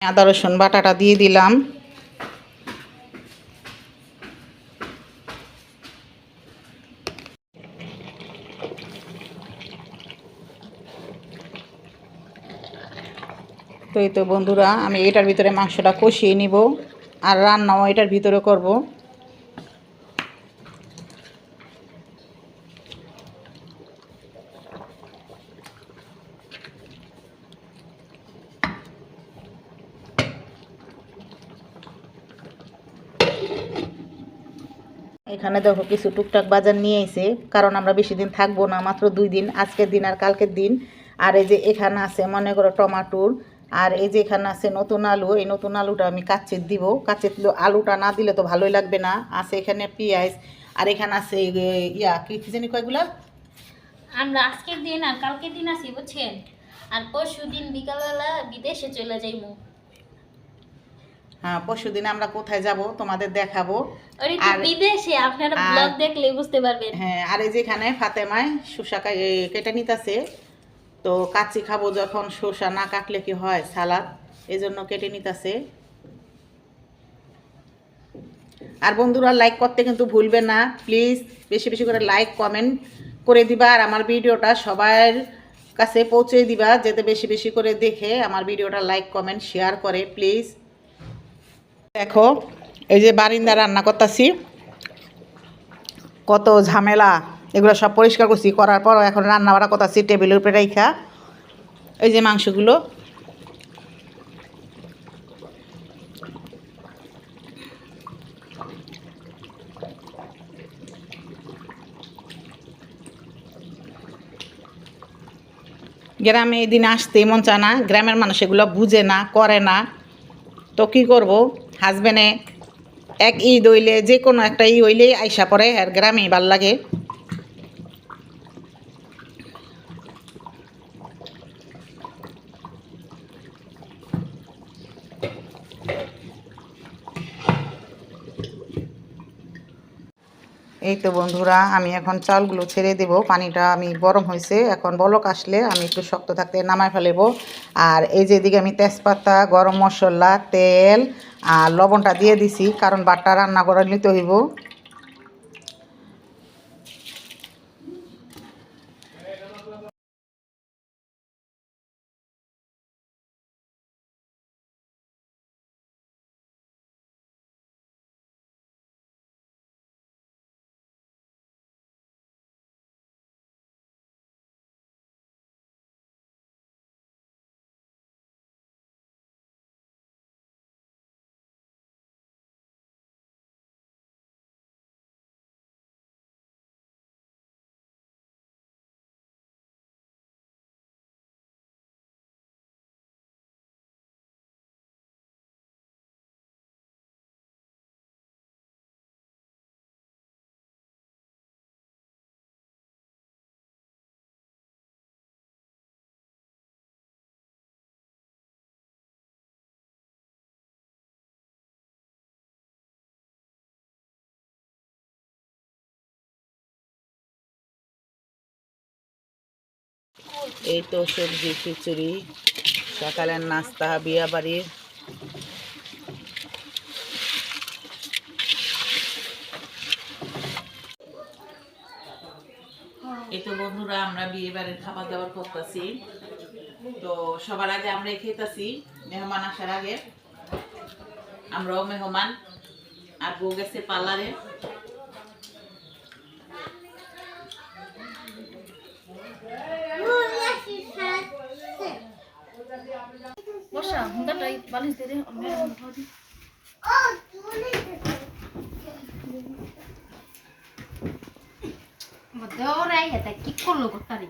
আদা রসুন বাটাটা দিয়ে দিলাম। তো এই তো বন্ধুরা, আমি এটার ভিতরে মাংসটা কষিয়ে নিব আর রান্নাও এটার ভিতরে করব। এখানে দেখো কিছু টুকটাক বাজার নিয়ে এসে, কারণ আমরা বেশি দিন থাকবো না, মাত্র 2 দিন, আজকের দিন আর কালকের দিন। আর এই যে এখানে আছে মনে করো টমাটোর, আর এই যে এখানে আছে নতুন আলু। এই নতুন আলুটা আমি কাচ্চির দিব, কাচ্চির আলুটা না দিলে তো ভালোই লাগবে না। আছে এখানে পেঁয়াজ, আর এখানে আছে কি জানি কয়গুলা। আমরা আজকের দিন আর কালকের দিন আসি বুঝছেন, আর পরশু দিন বিকালবেলা বিদেশে চলে যাইমু। হ্যাঁ, পরশু দিন আমরা কোথায় যাব তোমাদের দেখাবো। আর বিদেশে আপনারা ব্লগ দেখলে বুঝতে পারবেন। হ্যাঁ, আর এই যেখানে ফাতেমায় শসা কেটে নিতেছে। তো কাচ্চি খাবো যখন, শসা না কাটলে কি হয় সালাদ, এই জন্য কেটে নিতেছে। আর বন্ধুরা, লাইক করতে কিন্তু ভুলবে না প্লিজ, বেশি বেশি করে লাইক কমেন্ট করে দিবা, আর আমার ভিডিওটা সবার কাছে পৌঁছে দিবা, যাতে বেশি বেশি করে দেখে আমার ভিডিওটা লাইক কমেন্ট শেয়ার করে প্লিজ। দেখো এই যে বারিন্দা রান্না করতেছি, কত ঝামেলা, এগুলো সব পরিষ্কার করছি, করার পর এখন রান্না বাড়া করতেছি টেবিলের উপরে রাইখা। এই যে মাংসগুলো, গ্রামে এই দিন আসতে মন চায় না, গ্রামের মানুষ এগুলো বুঝে না, করে না। তো কী করব, হাজবেন্ডে এক ঈদ হইলে, যে কোনো একটা ই হইলেই আইসা পড়ে, আর গ্রামেই ভাল লাগে। এই তো বন্ধুরা, আমি এখন চালগুলো ছেড়ে দেব। পানিটা আমি গরম হয়েছে, এখন বলক আসলে আমি একটু শক্ত থাকতে নামায় ফেলেব। আর এই যে এদিকে আমি তেজপাতা, গরম মশলা, তেল আর লবণটা দিয়ে দিছি, কারণ বাটটা রান্না করে নিতে হইব। এই তো সবজি খিচুড়ি, সকালের নাস্তা বিয়া বাড়ির। এই তো বন্ধুরা, আমরা বিয়ে বাড়ির খাবার দাবার করতেছি। তো সবার আগে আমরা খেতেছি, মেহমান আসার আগে। আমরাও মেহমান, আর বউ গেছে পার্লারে। বর্ষা হুন্দাটাই বালিশ দে রে, দেওরাই এটা কি করলো গোটারি।